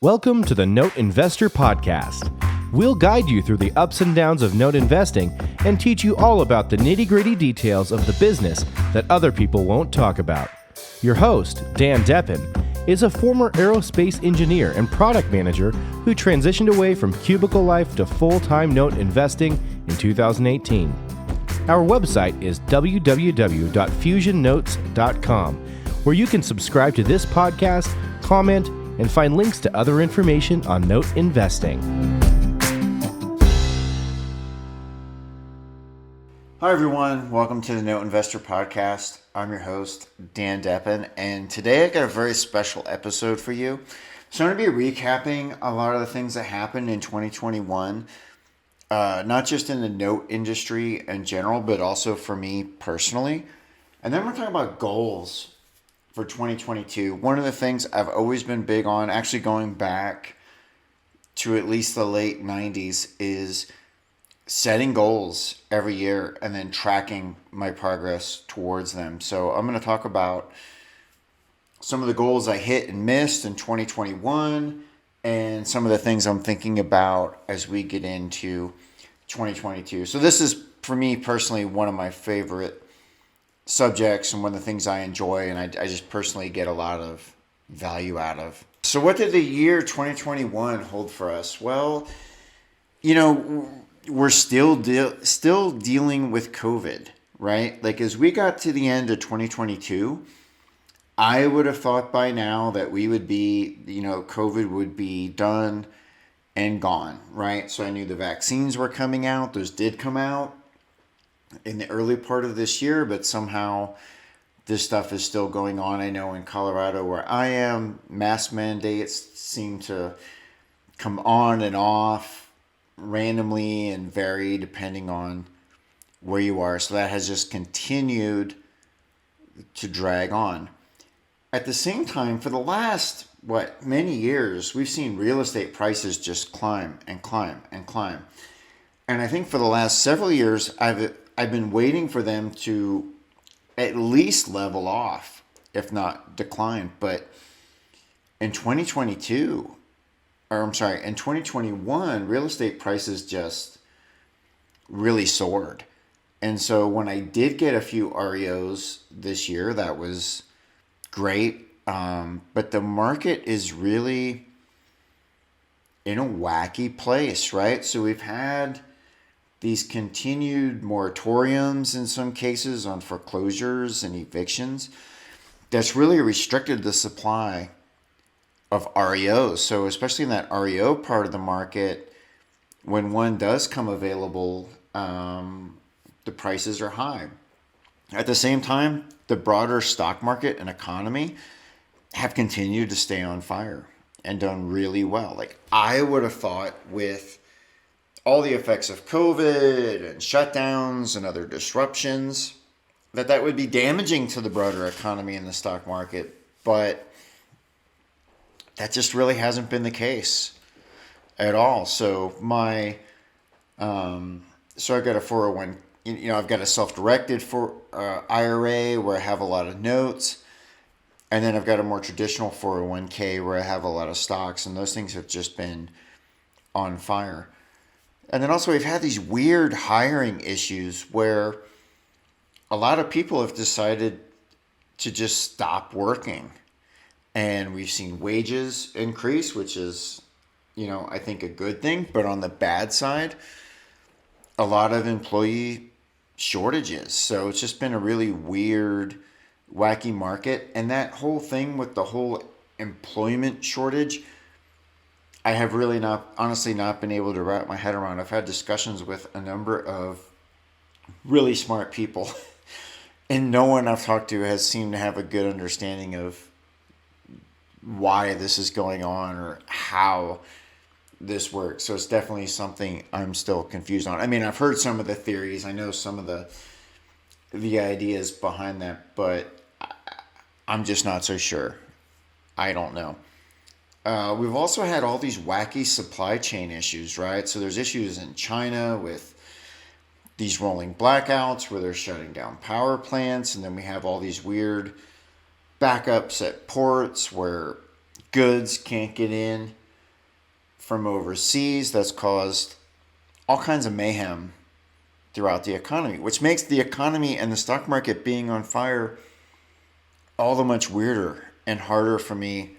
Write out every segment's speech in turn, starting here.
Welcome to the Note Investor Podcast. We'll guide you through the ups and downs of note investing and teach you all about the nitty-gritty details of the business that other people won't talk about. Your host, Dan Deppen, is a former aerospace engineer and product manager who transitioned away from cubicle life to full-time note investing in 2018. Our website is www.fusionnotes.com, where you can subscribe to this podcast, comment, and find links to other information on note investing. Hi everyone, welcome to the Note Investor Podcast. I'm your host, Dan Deppen, and today I got a very special episode for you. So I'm going to be recapping a lot of the things that happened in 2021, not just in the note industry in general, but also for me personally. And then we're talking about goals for 2022. One of the things I've always been big on, actually going back to at least the late 90s, is setting goals every year and then tracking my progress towards them. So I'm going to talk about some of the goals I hit and missed in 2021 and some of the things I'm thinking about as we get into 2022. So this is, for me personally, one of my favorite subjects and one of the things I enjoy and I just personally get a lot of value out of. So what did the year 2021 hold for us? Well, you know, we're still dealing with COVID, right? Like as we got to the end of 2022, I would have thought by now that we would be, COVID would be done and gone, right? So I knew the vaccines were coming out. Those did come out in the early part of this year, but somehow this stuff is still going on. I know in Colorado where I am, mask mandates seem to come on and off randomly and vary depending on where you are. So that has just continued to drag on. At the same time, for the last, many years, we've seen real estate prices just climb and climb and climb. And I think for the last several years, I've been waiting for them to at least level off, if not decline. But in 2021, real estate prices just really soared. And so when I did get a few REOs this year, that was great. But the market is really in a wacky place, right? So we've had these continued moratoriums in some cases on foreclosures and evictions that's really restricted the supply of REOs. So especially in that REO part of the market, when one does come available, the prices are high. At the same time, the broader stock market and economy have continued to stay on fire and done really well. Like I would have thought with all the effects of COVID and shutdowns and other disruptions, that would be damaging to the broader economy and the stock market. But that just really hasn't been the case at all. So I've got a 401, I've got a self-directed IRA where I have a lot of notes. And then I've got a more traditional 401k where I have a lot of stocks, and those things have just been on fire. And then also we've had these weird hiring issues where a lot of people have decided to just stop working. And we've seen wages increase, which is, I think a good thing. But on the bad side, a lot of employee shortages. So it's just been a really weird, wacky market. And that whole thing with the whole employment shortage, I have really honestly not been able to wrap my head around. I've had discussions with a number of really smart people, and no one I've talked to has seemed to have a good understanding of why this is going on or how this works. So it's definitely something I'm still confused on. I mean, I've heard some of the theories. I know some of the ideas behind that, but I'm just not so sure. I don't know. We've also had all these wacky supply chain issues, right? So there's issues in China with these rolling blackouts where they're shutting down power plants. And then we have all these weird backups at ports where goods can't get in. from overseas that's caused all kinds of mayhem throughout the economy, which makes the economy and the stock market being on fire all the much weirder and harder for me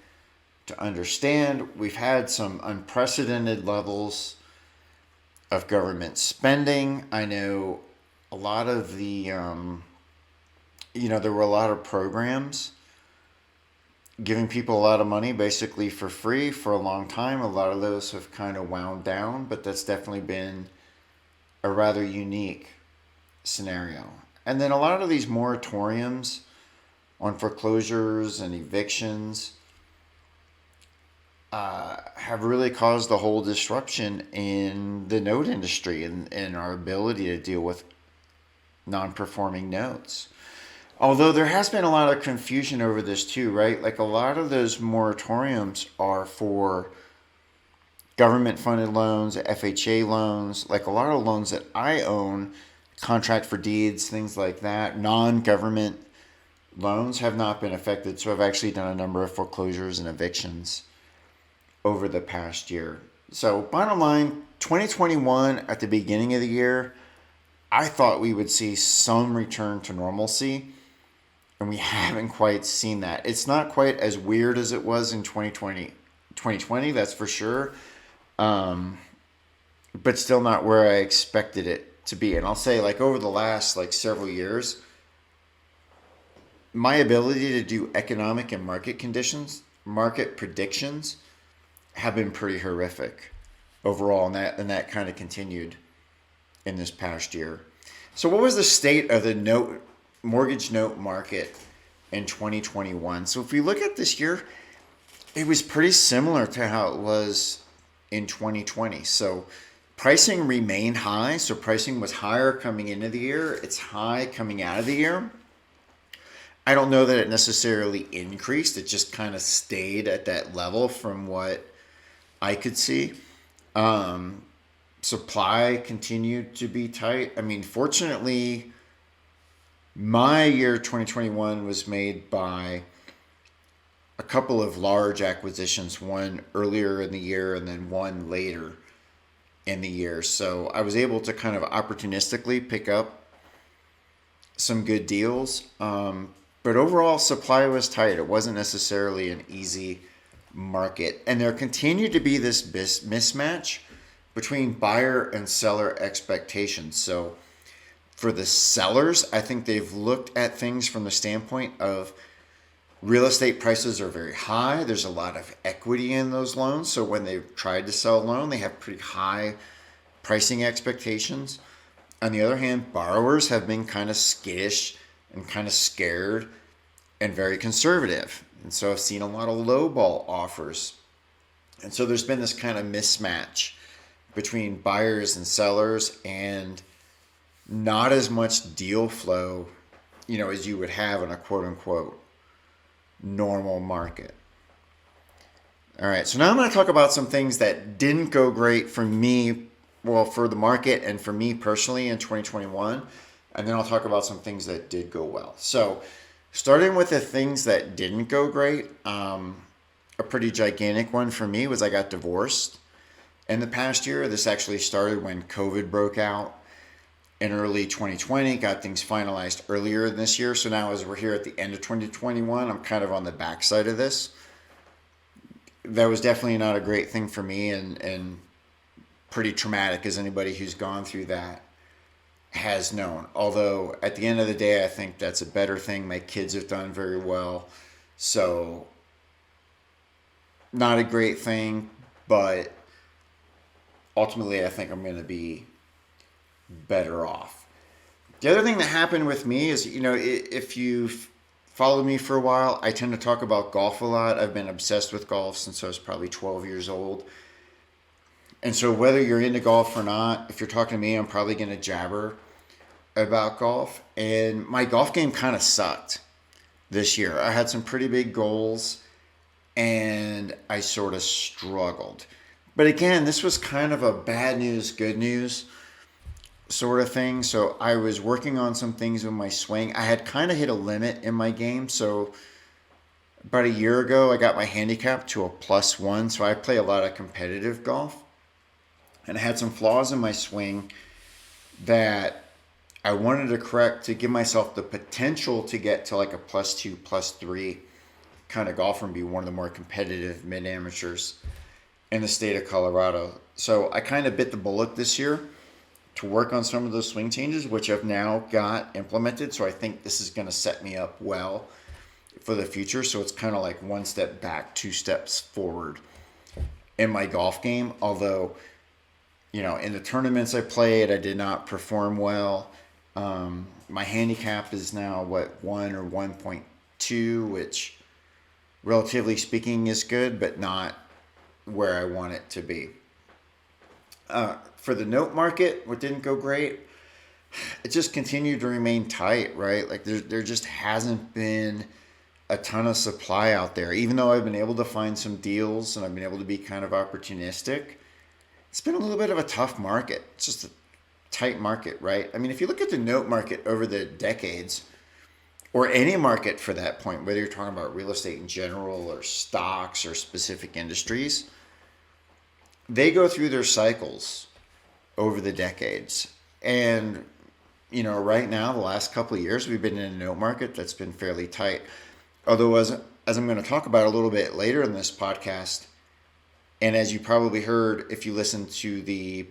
to understand. We've had some unprecedented levels of government spending. I know a lot of the, there were a lot of programs giving people a lot of money basically for free for a long time. A lot of those have kind of wound down, but that's definitely been a rather unique scenario. And then a lot of these moratoriums on foreclosures and evictions have really caused a whole disruption in the note industry and our ability to deal with non-performing notes. Although there has been a lot of confusion over this too, right? Like a lot of those moratoriums are for government-funded loans, FHA loans, like a lot of loans that I own, contract for deeds, things like that. Non-government loans have not been affected, so I've actually done a number of foreclosures and evictions over the past year. So bottom line, 2021 at the beginning of the year, I thought we would see some return to normalcy, and we haven't quite seen that. It's not quite as weird as it was in 2020, that's for sure, but still not where I expected it to be. And I'll say, like, over the last several years, my ability to do economic and market predictions have been pretty horrific overall, and that kind of continued in this past year. So what was the state of the mortgage note market in 2021? So if we look at this year, it was pretty similar to how it was in 2020. So pricing remained high. So pricing was higher coming into the year. It's high coming out of the year. I don't know that it necessarily increased. It just kind of stayed at that level from what I could see. Supply continued to be tight. I mean, fortunately, my year 2021 was made by a couple of large acquisitions, one earlier in the year and then one later in the year. So I was able to kind of opportunistically pick up some good deals. But overall, supply was tight. It wasn't necessarily an easy market. And there continued to be this mismatch between buyer and seller expectations. So for the sellers, I think they've looked at things from the standpoint of real estate prices are very high. There's a lot of equity in those loans. So when they've tried to sell a loan, they have pretty high pricing expectations. On the other hand, borrowers have been kind of skittish and kind of scared and very conservative. And so I've seen a lot of lowball offers. And so there's been this kind of mismatch between buyers and sellers, and not as much deal flow, as you would have in a quote unquote normal market. All right, so now I'm going to talk about some things that didn't go great for me, for the market and for me personally in 2021. And then I'll talk about some things that did go well. So starting with the things that didn't go great, a pretty gigantic one for me was I got divorced in the past year. This actually started when COVID broke out in early 2020, got things finalized earlier this year. So now as we're here at the end of 2021, I'm kind of on the backside of this. That was definitely not a great thing for me and pretty traumatic, as anybody who's gone through that has known. Although at the end of the day, I think that's a better thing. My kids have done very well. So not a great thing, but ultimately I think I'm going to be better off. The other thing that happened with me is, if you've followed me for a while, I tend to talk about golf a lot. I've been obsessed with golf since I was probably 12 years old. And so whether you're into golf or not, if you're talking to me, I'm probably going to jabber about golf. And my golf game kind of sucked this year. I had some pretty big goals and I sort of struggled. But again, this was kind of a bad news, good news sort of thing. So I was working on some things with my swing. I had kind of hit a limit in my game. So About a year ago, I got my handicap to a +1, so I play a lot of competitive golf. And I had some flaws in my swing that I wanted to correct to give myself the potential to get to like a +2, +3 kind of golfer and be one of the more competitive mid amateurs in the state of Colorado. So I kind of bit the bullet this year to work on some of those swing changes, which I've now got implemented. So I think this is going to set me up well for the future. So it's kind of like one step back, two steps forward in my golf game. Although, in the tournaments I played, I did not perform well. My handicap is now 1 or 1.2, which relatively speaking is good, but not where I want it to be. For the note market, what didn't go great, it just continued to remain tight, right? Like there just hasn't been a ton of supply out there. Even though I've been able to find some deals and I've been able to be kind of opportunistic, it's been a little bit of a tough market. It's just a tight market, right? I mean, if you look at the note market over the decades, or any market for that point, whether you're talking about real estate in general or stocks or specific industries, they go through their cycles over the decades. And, right now, the last couple of years, we've been in a note market that's been fairly tight. Although, as I'm going to talk about a little bit later in this podcast, and as you probably heard if you listened to the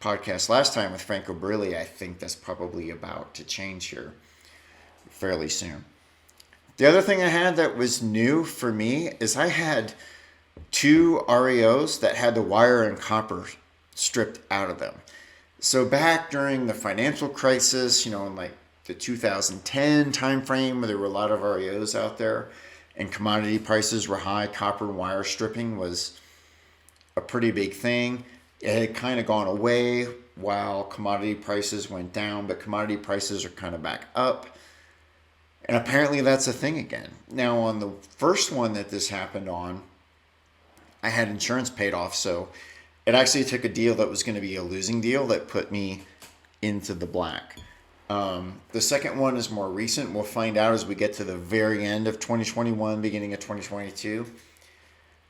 podcast last time with Franco Brilli, I think that's probably about to change here fairly soon. The other thing I had that was new for me is I had 2 REOs that had the wire and copper stripped out of them. So back during the financial crisis, in like the 2010 timeframe where there were a lot of REOs out there and commodity prices were high, copper and wire stripping was a pretty big thing. It had kind of gone away while commodity prices went down, but commodity prices are kind of back up. And apparently that's a thing again. Now, on the first one that this happened on, I had insurance paid off. So it actually took a deal that was going to be a losing deal that put me into the black. The second one is more recent. We'll find out as we get to the very end of 2021, beginning of 2022,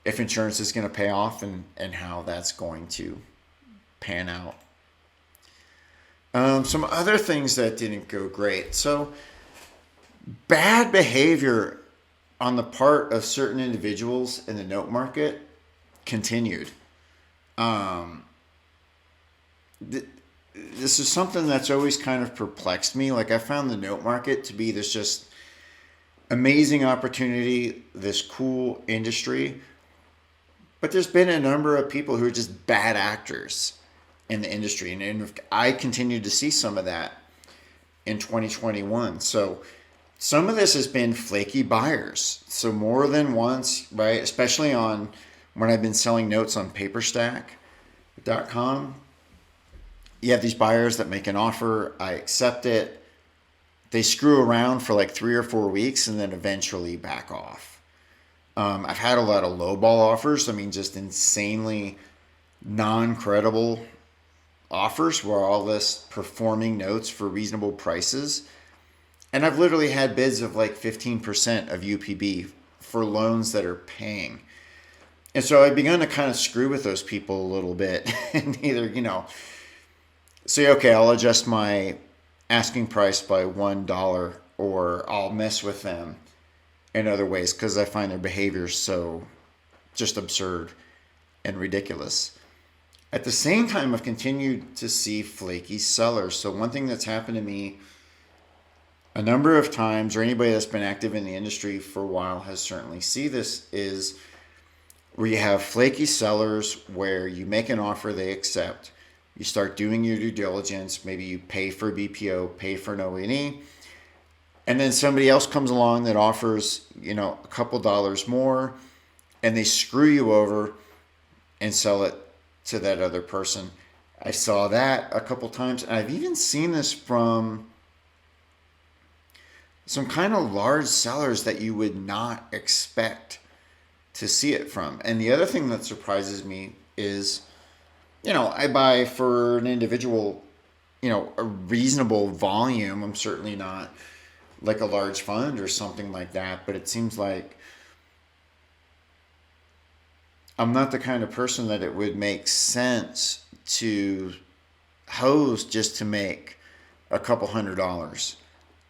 if insurance is going to pay off and how that's going to pan out. Some other things that didn't go great. So bad behavior on the part of certain individuals in the note market continued. This is something that's always kind of perplexed me. Like I found the note market to be this just amazing opportunity, this cool industry. But there's been a number of people who are just bad actors in the industry. And I continue to see some of that in 2021. So some of this has been flaky buyers. So more than once, right? Especially on when I've been selling notes on paperstack.com. You have these buyers that make an offer. I accept it. They screw around for like 3 or 4 weeks and then eventually back off. I've had a lot of lowball offers. I mean, just insanely non-credible offers where all this performing notes for reasonable prices. And I've literally had bids of like 15% of UPB for loans that are paying. And so I've begun to kind of screw with those people a little bit and either, say, okay, I'll adjust my asking price by $1 or I'll mess with them in other ways because I find their behavior so just absurd and ridiculous. At the same time, I've continued to see flaky sellers. So one thing that's happened to me a number of times, or anybody that's been active in the industry for a while has certainly seen this, is where you have flaky sellers where you make an offer, they accept. You start doing your due diligence. Maybe you pay for BPO, pay for an O&E. And then somebody else comes along that offers, a couple dollars more, and they screw you over and sell it to that other person. I saw that a couple times, and I've even seen this from some kind of large sellers that you would not expect to see it from. And the other thing that surprises me is, I buy for an individual, a reasonable volume. I'm certainly not like a large fund or something like that, but it seems like I'm not the kind of person that it would make sense to hose just to make a couple $100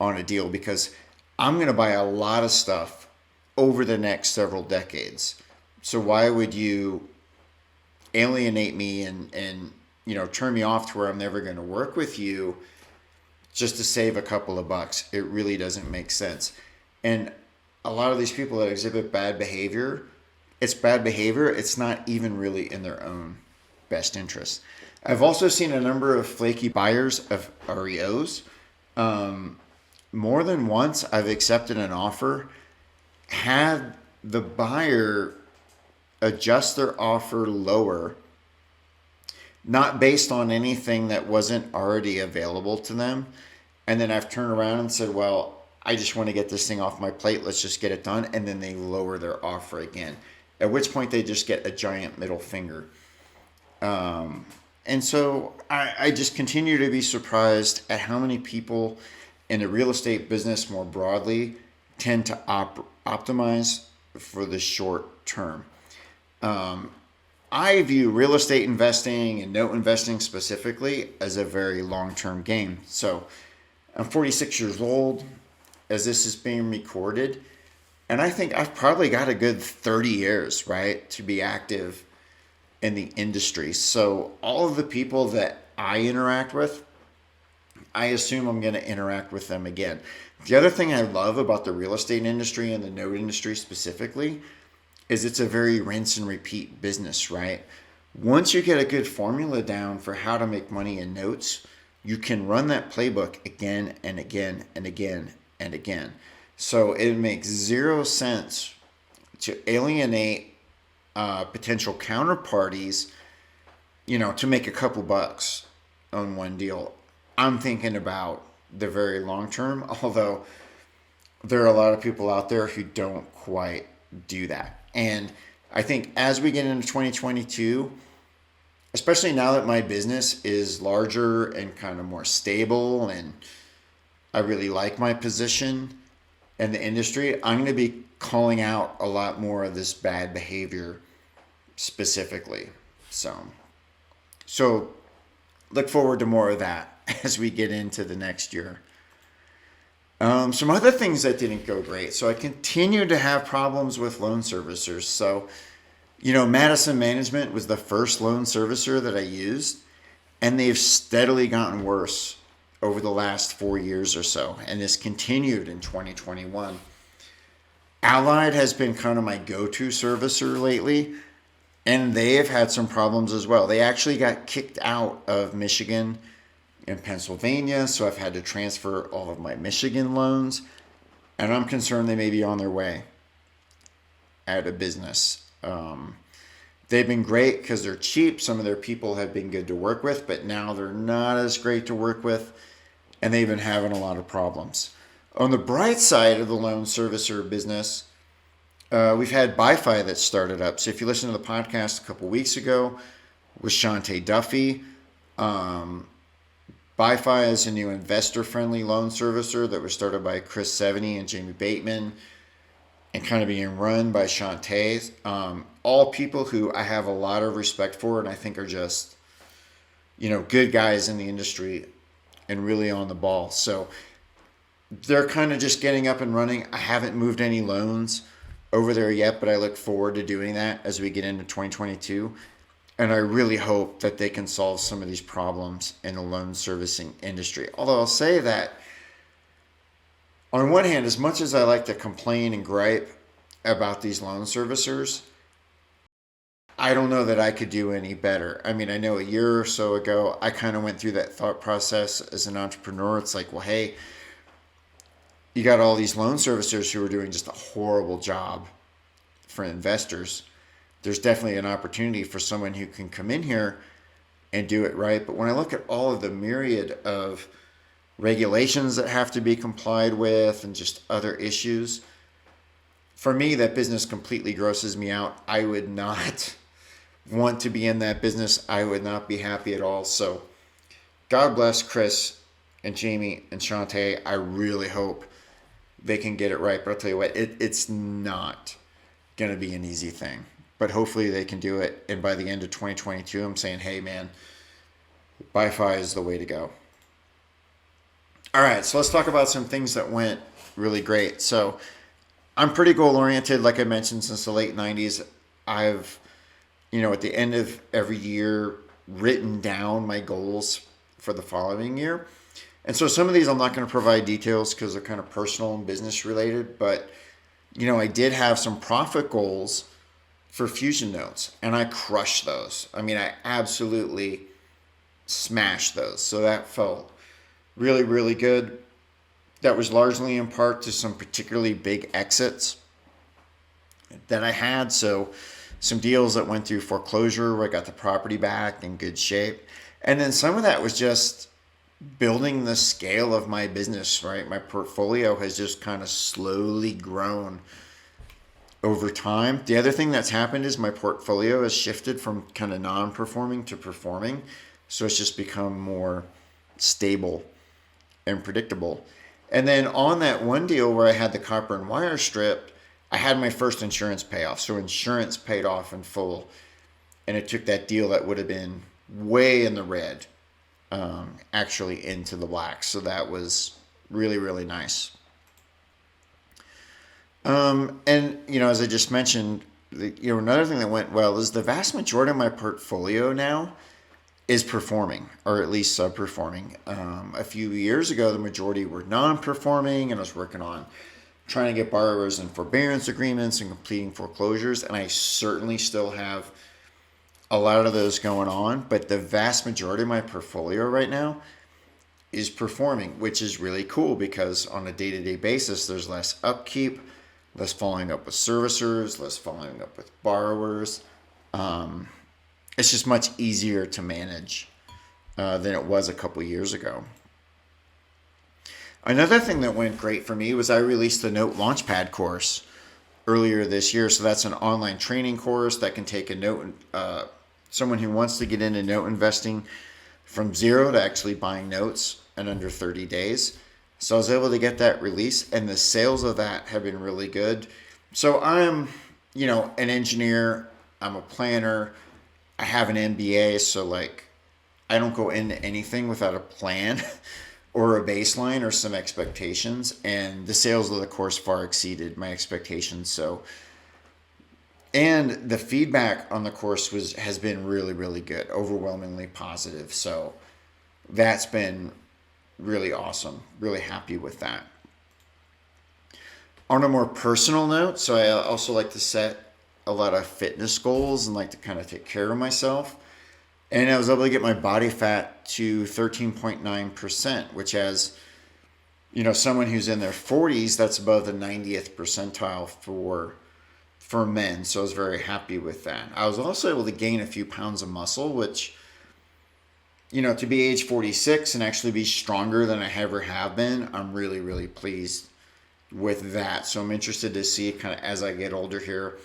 on a deal, because I'm going to buy a lot of stuff over the next several decades. So why would you alienate me and turn me off to where I'm never going to work with you just to save a couple of bucks? It really doesn't make sense. And a lot of these people that exhibit bad behavior, it's bad behavior. It's not even really in their own best interest. I've also seen a number of flaky buyers of REOs. More than once, I've accepted an offer, had the buyer adjust their offer lower, not based on anything that wasn't already available to them. And then I've turned around and said, well, I just want to get this thing off my plate. Let's just get it done. And then they lower their offer again, at which point they just get a giant middle finger. And so I just continue to be surprised at how many people in the real estate business more broadly tend to optimize for the short term. I view real estate investing and note investing specifically as a very long-term game. So I'm 46 years old as this is being recorded, and I think I've probably got a good 30 years, right, to be active in the industry. So all of the people that I interact with, I assume I'm going to interact with them again. The other thing I love about the real estate industry and the note industry specifically is it's a very rinse and repeat business, right? Once you get a good formula down for how to make money in notes, you can run that playbook again and again and again and again. So it makes zero sense to alienate potential counterparties, to make a couple bucks on one deal. I'm thinking about the very long term, although there are a lot of people out there who don't quite do that. And I think as we get into 2022, especially now that my business is larger and kind of more stable and I really like my position in the industry, I'm going to be calling out a lot more of this bad behavior specifically. So look forward to more of that as we get into the next year. Some other things that didn't go great. So I continue to have problems with loan servicers. So, Madison Management was the first loan servicer that I used, and they've steadily gotten worse over the last 4 years or so. And this continued in 2021. Allied has been kind of my go-to servicer lately, and they have had some problems as well. They actually got kicked out of Michigan in Pennsylvania, so I've had to transfer all of my Michigan loans, and I'm concerned they may be on their way out of business. They've been great because they're cheap. Some of their people have been good to work with, but now they're not as great to work with, and they've been having a lot of problems. On the bright side of the loan servicer business, we've had BiFi that started up. So if you listen to the podcast a couple weeks ago with Shantae Duffy, BiFi is a new investor-friendly loan servicer that was started by Chris Seveny and Jamie Bateman and kind of being run by Shantae. All people who I have a lot of respect for and I think are just, good guys in the industry and really on the ball. So they're kind of just getting up and running. I haven't moved any loans over there yet, but I look forward to doing that as we get into 2022. And I really hope that they can solve some of these problems in the loan servicing industry. Although I'll say that on one hand, as much as I like to complain and gripe about these loan servicers, I don't know that I could do any better. I mean, I know a year or so ago, I kind of went through that thought process as an entrepreneur. It's like, well, hey, you got all these loan servicers who are doing just a horrible job for investors. There's definitely an opportunity for someone who can come in here and do it right. But when I look at all of the myriad of regulations that have to be complied with and just other issues, for me, that business completely grosses me out. I would not want to be in that business. I would not be happy at all. So God bless Chris and Jamie and Shantae. I really hope they can get it right. But I'll tell you what, it's not going to be an easy thing. but hopefully they can do it. And by the end of 2022, I'm saying, hey, man, Bi-Fi is the way to go. All right, so let's talk about some things that went really great. So I'm pretty goal-oriented, like I mentioned, since the late 90s. I've, at the end of every year, written down my goals for the following year. And so some of these I'm not going to provide details because they're kind of personal and business related. But, I did have some profit goals for Fusion Notes, and I crushed those. I mean, I absolutely smashed those. So that felt really, really good. That was largely in part to some particularly big exits that I had. So some deals that went through foreclosure where I got the property back in good shape. And then some of that was just building the scale of my business, right? My portfolio has just kind of slowly grown over time. The other thing that's happened is my portfolio has shifted from kind of non-performing to performing. So it's just become more stable and predictable. And then on that one deal where I had the copper and wire stripped, I had my first insurance payoff. So insurance paid off in full. And it took that deal that would have been way in the red actually into the black. So that was really, really nice. And, as I just mentioned, another thing that went well is the vast majority of my portfolio now is performing, or at least sub-performing. A few years ago, the majority were non-performing, and I was working on trying to get borrowers in forbearance agreements and completing foreclosures, and I certainly still have a lot of those going on, but the vast majority of my portfolio right now is performing, which is really cool because on a day-to-day basis, there's less upkeep, less following up with servicers, less following up with borrowers. It's just much easier to manage than it was a couple years ago. Another thing that went great for me was I released the Note Launchpad course earlier this year. So that's an online training course that can take someone who wants to get into note investing from zero to actually buying notes in under 30 days. So I was able to get that released, and the sales of that have been really good. So I'm, an engineer. I'm a planner. I have an MBA. So I don't go into anything without a plan or a baseline or some expectations. And the sales of the course far exceeded my expectations. So, and the feedback on the course has been really, really good, overwhelmingly positive. So that's been really awesome. Really happy with that. On a more personal note, so I also like to set a lot of fitness goals and like to kind of take care of myself. And I was able to get my body fat to 13.9%, which as, someone who's in their 40s, that's above the 90th percentile for men. So I was very happy with that. I was also able to gain a few pounds of muscle, which, to be age 46 and actually be stronger than I ever have been, I'm really, really pleased with that. So I'm interested to see kind of as I get older here,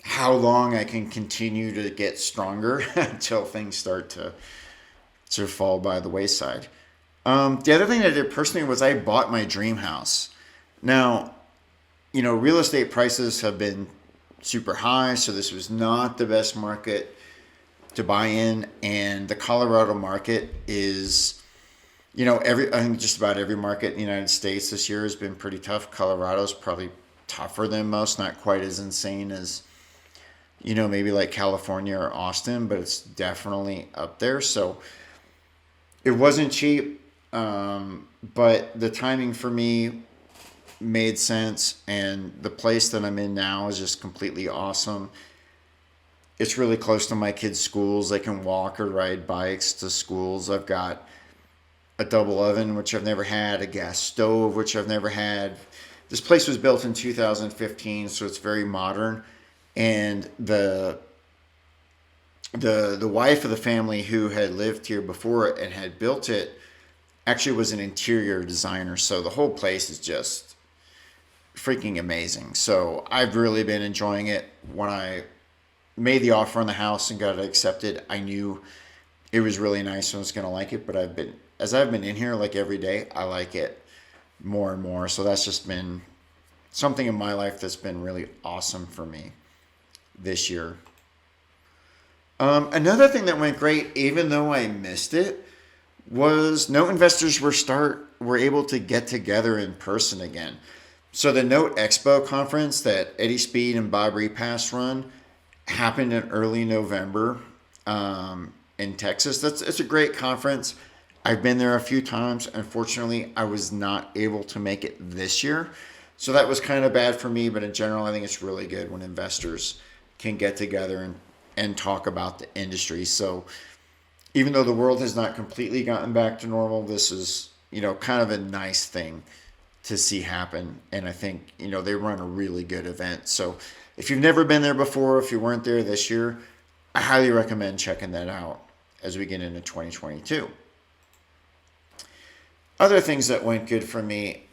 how long I can continue to get stronger until things start to fall by the wayside. The other thing I did personally was I bought my dream house. Now, real estate prices have been super high, so this was not the best market to buy in. And the Colorado market is, I think just about every market in the United States this year has been pretty tough. Colorado's probably tougher than most, not quite as insane as maybe like California or Austin, but it's definitely up there. So it wasn't cheap, but the timing for me made sense. And the place that I'm in now is just completely awesome. It's really close to my kids' schools. They can walk or ride bikes to schools. I've got a double oven, which I've never had, a gas stove, which I've never had. This place was built in 2015, so it's very modern. And the wife of the family who had lived here before it and had built it actually was an interior designer. So the whole place is just freaking amazing. So I've really been enjoying it. When I made the offer on the house and got it accepted, I knew it was really nice and I was going to like it. But as I've been in here like every day, I like it more and more. So that's just been something in my life that's been really awesome for me. this year. Another thing that went great, even though I missed it, was Note investors were able to get together in person again. So the Note Expo conference that Eddie Speed and Bob Repass run happened in early November in Texas. It's a great conference. I've been there a few times. Unfortunately, I was not able to make it this year. So that was kind of bad for me, but in general, I think it's really good when investors can get together and talk about the industry. So even though the world has not completely gotten back to normal, this is, kind of a nice thing to see happen. And I think, they run a really good event. So if you've never been there before, if you weren't there this year, I highly recommend checking that out as we get into 2022. Other things that went good for me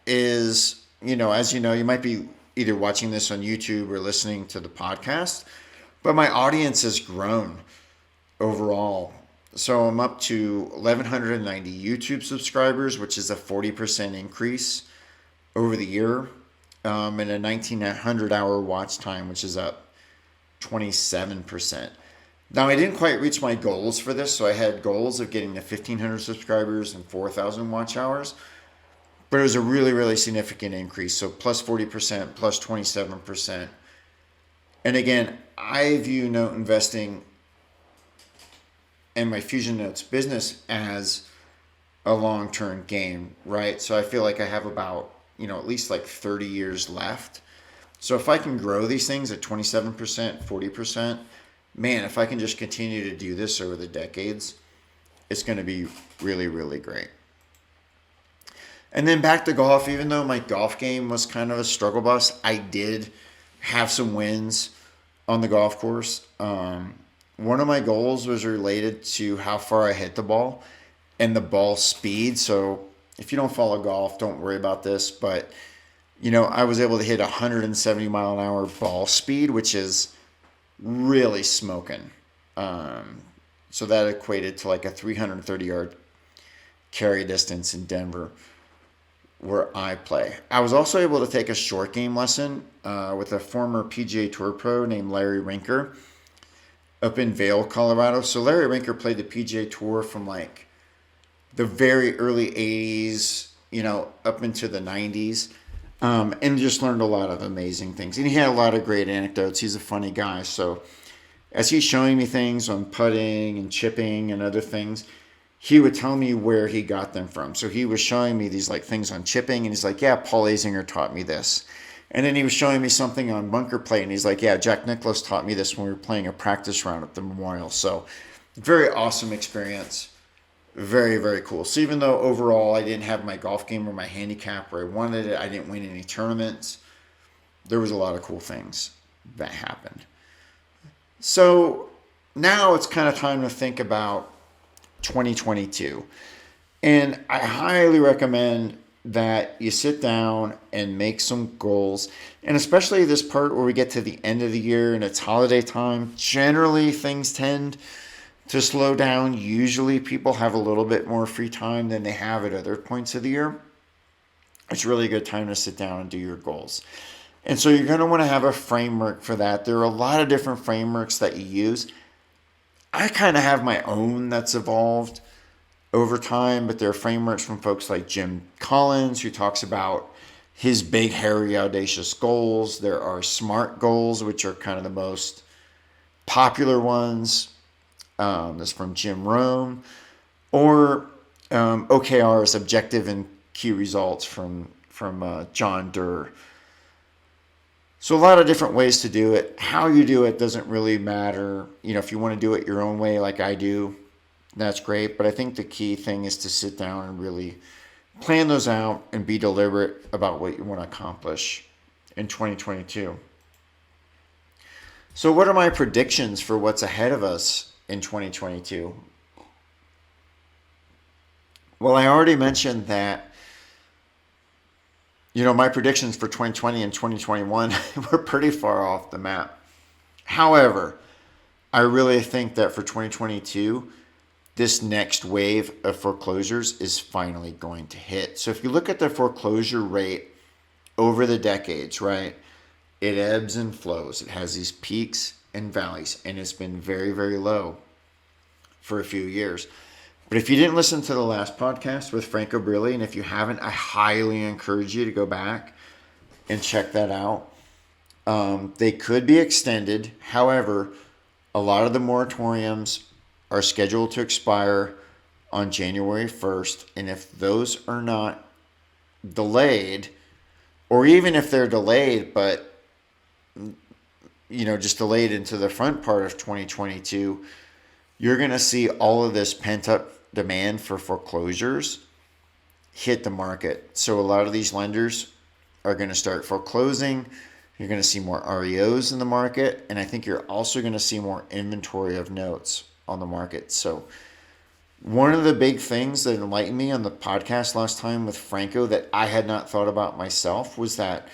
is, as you know, you might be either watching this on YouTube or listening to the podcast, but my audience has grown overall. So I'm up to 1,190 YouTube subscribers, which is a 40% increase over the year, and a 1,900 hour watch time, which is up 27%. Now, I didn't quite reach my goals for this, so I had goals of getting to 1,500 subscribers and 4,000 watch hours, but it was a really, really significant increase. So plus 40%, plus 27%. And again, I view note investing and my Fusion Notes business as a long-term game, right? So I feel like I have about, at least like 30 years left. So if I can grow these things at 27%, 40%, man, if I can just continue to do this over the decades, it's going to be really, really great. And then back to golf, even though my golf game was kind of a struggle bus, I did have some wins on the golf course. One of my goals was related to how far I hit the ball and the ball speed. So if you don't follow golf, don't worry about this. But, I was able to hit 170 mile an hour ball speed, which is really smoking. So that equated to like a 330 yard carry distance in Denver where I play. I was also able to take a short game lesson with a former PGA Tour pro named Larry Rinker up in Vail, Colorado. So Larry Rinker played the PGA Tour from like the very early 80s, up into the 90s, and just learned a lot of amazing things. And he had a lot of great anecdotes. He's a funny guy. So as he's showing me things on putting and chipping and other things, he would tell me where he got them from. So he was showing me these like things on chipping, and he's like, yeah, Paul Azinger taught me this. And then he was showing me something on bunker plate, and he's like, yeah, Jack Nicklaus taught me this when we were playing a practice round at the Memorial. So very awesome experience. Very, very cool. So even though overall I didn't have my golf game or my handicap where I wanted it, I didn't win any tournaments, there was a lot of cool things that happened. So now it's kind of time to think about 2022. And I highly recommend that you sit down and make some goals. And especially this part where we get to the end of the year and it's holiday time, generally things tend to slow down. Usually people have a little bit more free time than they have at other points of the year. It's really a good time to sit down and do your goals. And so you're going to want to have a framework for that. There are a lot of different frameworks that you use. I kind of have my own that's evolved over time, but there are frameworks from folks like Jim Collins, who talks about his big, hairy, audacious goals. There are SMART goals, which are kind of the most popular ones. This from Jim Rome, or OKR's Objective and Key Results from John Durr. So a lot of different ways to do it. How you do it doesn't really matter. If you want to do it your own way like I do, that's great. But I think the key thing is to sit down and really plan those out and be deliberate about what you want to accomplish in 2022. So what are my predictions for what's ahead of us in 2022? Well, I already mentioned that, my predictions for 2020 and 2021 were pretty far off the map. However, I really think that for 2022, this next wave of foreclosures is finally going to hit. So if you look at the foreclosure rate over the decades, right, It ebbs and flows. It has these peaks and valleys, and it's been very, very low for a few years. But if you didn't listen to the last podcast with Franco Brilli, and if you haven't, I highly encourage you to go back and check that out. They could be extended. However, a lot of the moratoriums are scheduled to expire on January 1st. And if those are not delayed, or even if they're delayed, but just delayed into the front part of 2022, you're going to see all of this pent-up demand for foreclosures hit the market. So a lot of these lenders are going to start foreclosing. You're going to see more REOs in the market, and I think you're also going to see more inventory of notes on the market. So one of the big things that enlightened me on the podcast last time with Franco that I had not thought about myself was that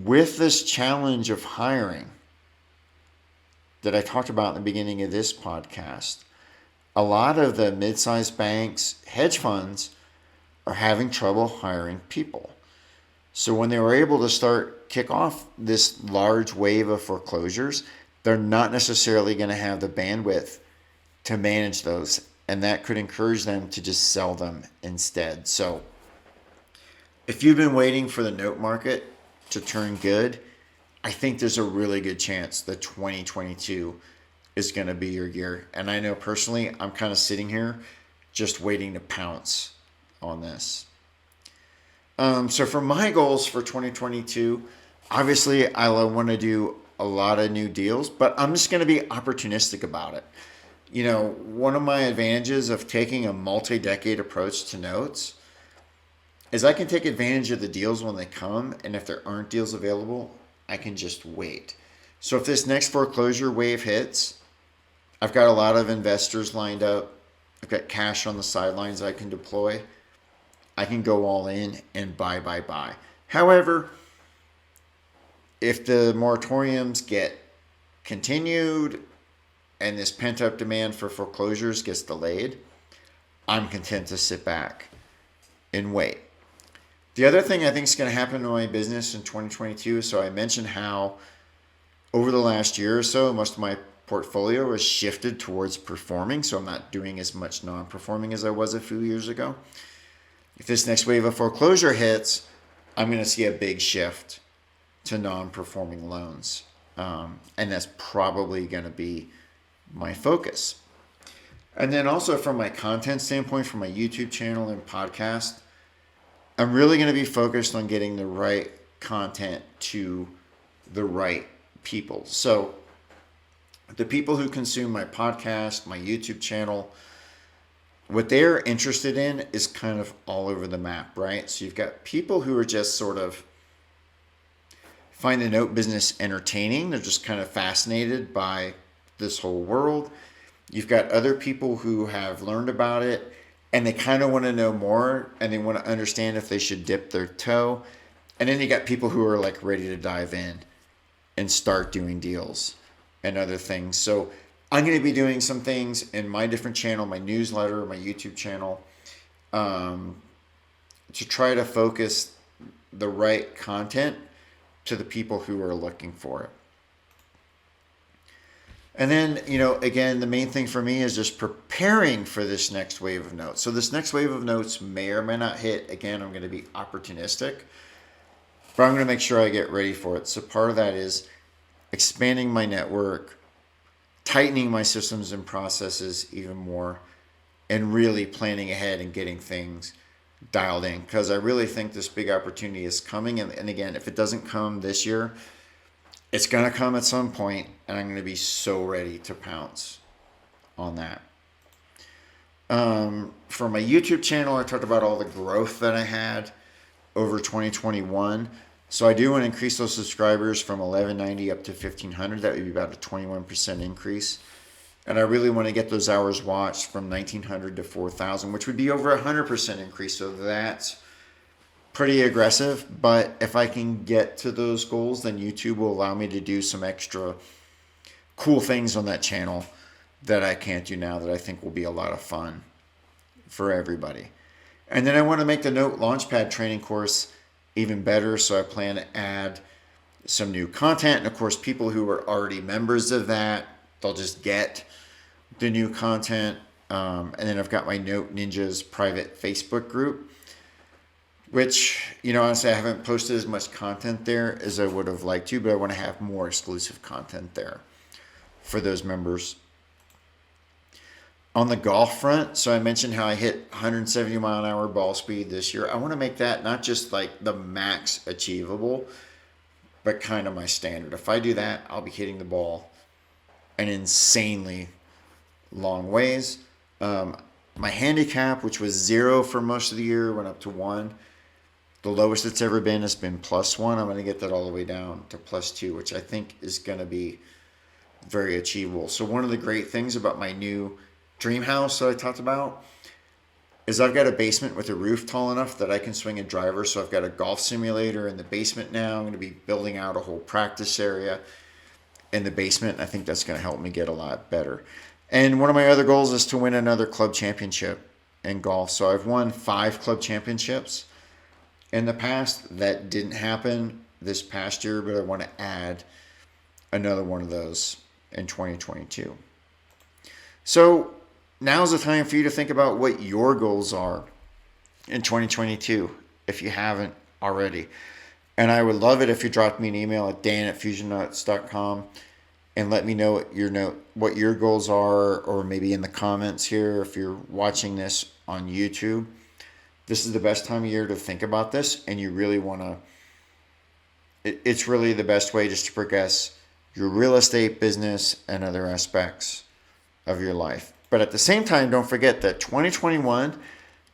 with this challenge of hiring that I talked about in the beginning of this podcast, a lot of the mid-sized banks, hedge funds, are having trouble hiring people. So when they were able to kick off this large wave of foreclosures, they're not necessarily going to have the bandwidth to manage those. And that could encourage them to just sell them instead. So if you've been waiting for the note market to turn good, I think there's a really good chance that 2022 is going to be your year. And I know personally, I'm kind of sitting here just waiting to pounce on this. So for my goals for 2022, obviously I want to do a lot of new deals, but I'm just going to be opportunistic about it. One of my advantages of taking a multi-decade approach to notes is I can take advantage of the deals when they come, and if there aren't deals available, I can just wait. So if this next foreclosure wave hits, I've got a lot of investors lined up. I've got cash on the sidelines I can deploy. I can go all in and buy. However, if the moratoriums get continued and this pent-up demand for foreclosures gets delayed, I'm content to sit back and wait. The other thing I think is going to happen to my business in 2022, so I mentioned how over the last year or so, most of my portfolio has shifted towards performing, so I'm not doing as much non-performing as I was a few years ago. If this next wave of foreclosure hits, I'm going to see a big shift to non-performing loans. And that's probably going to be my focus. And then also from my content standpoint, from my YouTube channel and podcast, I'm really going to be focused on getting the right content to the right people. So the people who consume my podcast, my YouTube channel, what they're interested in is kind of all over the map, right? So you've got people who are just sort of find the note business entertaining. They're just kind of fascinated by this whole world. You've got other people who have learned about it and they kind of want to know more and they want to understand if they should dip their toe. And then you got people who are like ready to dive in and start doing deals and other things. So I'm going to be doing some things in my different channel, my newsletter, my YouTube channel, to try to focus the right content to the people who are looking for it. And then, again, the main thing for me is just preparing for this next wave of notes. So this next wave of notes may or may not hit. Again, I'm going to be opportunistic, but I'm going to make sure I get ready for it. So part of that is expanding my network, tightening my systems and processes even more, and really planning ahead and getting things dialed in, because I really think this big opportunity is coming. And again, if it doesn't come this year, it's going to come at some point, and I'm going to be so ready to pounce on that. For my YouTube channel, I talked about all the growth that I had over 2021. So I do want to increase those subscribers from 1190 up to 1500. That would be about a 21% increase. And I really want to get those hours watched from 1900 to 4000, which would be over 100% increase. So that's pretty aggressive. But if I can get to those goals, then YouTube will allow me to do some extra cool things on that channel that I can't do now that I think will be a lot of fun for everybody. And then I want to make the Note Launchpad training course even better. So I plan to add some new content. And of course, people who are already members of that, they'll just get the new content. And then I've got my Note Ninjas private Facebook group, which, honestly, I haven't posted as much content there as I would have liked to, but I want to have more exclusive content there for those members. On the golf front, so I mentioned how I hit 170 mile an hour ball speed this year. I want to make that not just like the max achievable, but kind of my standard. If I do that, I'll be hitting the ball an insanely long ways. My handicap, which was 0 for most of the year, went up to 1. The lowest it's ever been has been +1. I'm going to get that all the way down to +2, which I think is going to be very achievable. So one of the great things about my new dream house that I talked about is I've got a basement with a roof tall enough that I can swing a driver. So I've got a golf simulator in the basement now. I'm going to be building out a whole practice area in the basement. I think that's going to help me get a lot better. And one of my other goals is to win another club championship in golf. So I've won 5 club championships in the past. That didn't happen this past year, but I want to add another one of those in 2022. So now's the time for you to think about what your goals are in 2022, if you haven't already. And I would love it if you dropped me an email at dan@fusionnuts.com and let me know what your goals are, or maybe in the comments here if you're watching this on YouTube. This is the best time of year to think about this, and you really want to, it's really the best way just to progress your real estate business and other aspects of your life. But at the same time, don't forget that 2021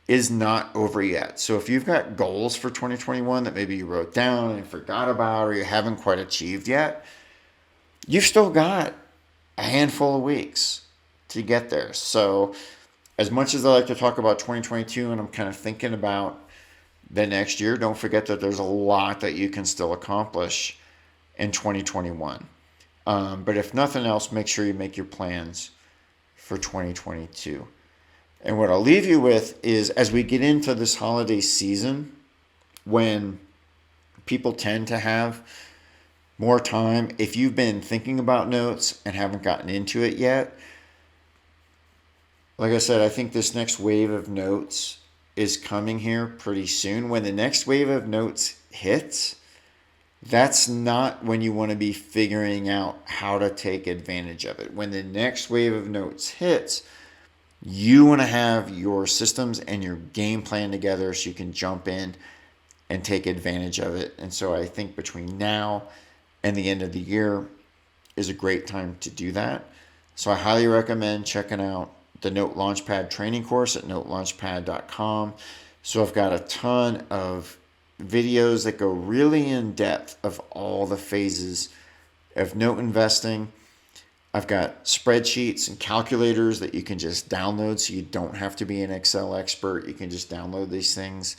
is not over yet. So if you've got goals for 2021 that maybe you wrote down and forgot about, or you haven't quite achieved yet, you've still got a handful of weeks to get there. So as much as I like to talk about 2022 and I'm kind of thinking about the next year, don't forget that there's a lot that you can still accomplish in 2021. But if nothing else, make sure you make your plans for 2022. And what I'll leave you with is, as we get into this holiday season, when people tend to have more time, if you've been thinking about notes and haven't gotten into it yet, like I said, I think this next wave of notes is coming here pretty soon. When the next wave of notes hits, that's not when you want to be figuring out how to take advantage of it. When the next wave of notes hits, you want to have your systems and your game plan together so you can jump in and take advantage of it. And so I think between now and the end of the year is a great time to do that. So I highly recommend checking out the Note Launchpad training course at notelaunchpad.com. So I've got a ton of videos that go really in depth of all the phases of note investing. I've got spreadsheets and calculators that you can just download, so you don't have to be an Excel expert. You can just download these things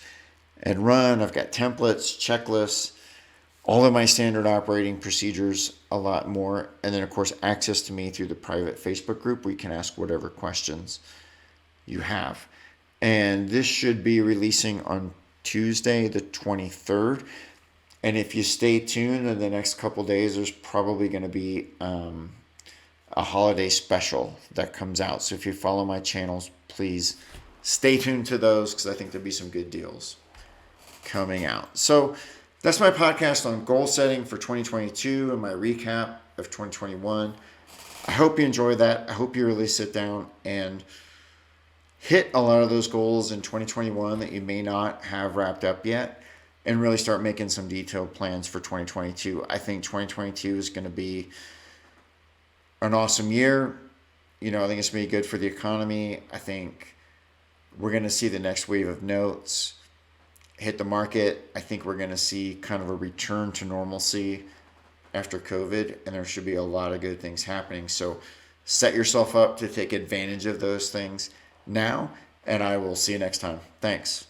and run. I've got templates, checklists, all of my standard operating procedures, a lot more. And then, of course, access to me through the private Facebook group where you can ask whatever questions you have. And this should be releasing on Tuesday, the 23rd. And if you stay tuned in the next couple days, there's probably going to be a holiday special that comes out. So if you follow my channels, please stay tuned to those, because I think there'll be some good deals coming out. So that's my podcast on goal setting for 2022 and my recap of 2021. I hope you enjoy that. I hope you really sit down and hit a lot of those goals in 2021 that you may not have wrapped up yet, and really start making some detailed plans for 2022. I think 2022 is going to be an awesome year. I think it's going to be good for the economy. I think we're going to see the next wave of notes hit the market. I think we're going to see kind of a return to normalcy after COVID, and there should be a lot of good things happening. So set yourself up to take advantage of those things now, and I will see you next time. Thanks.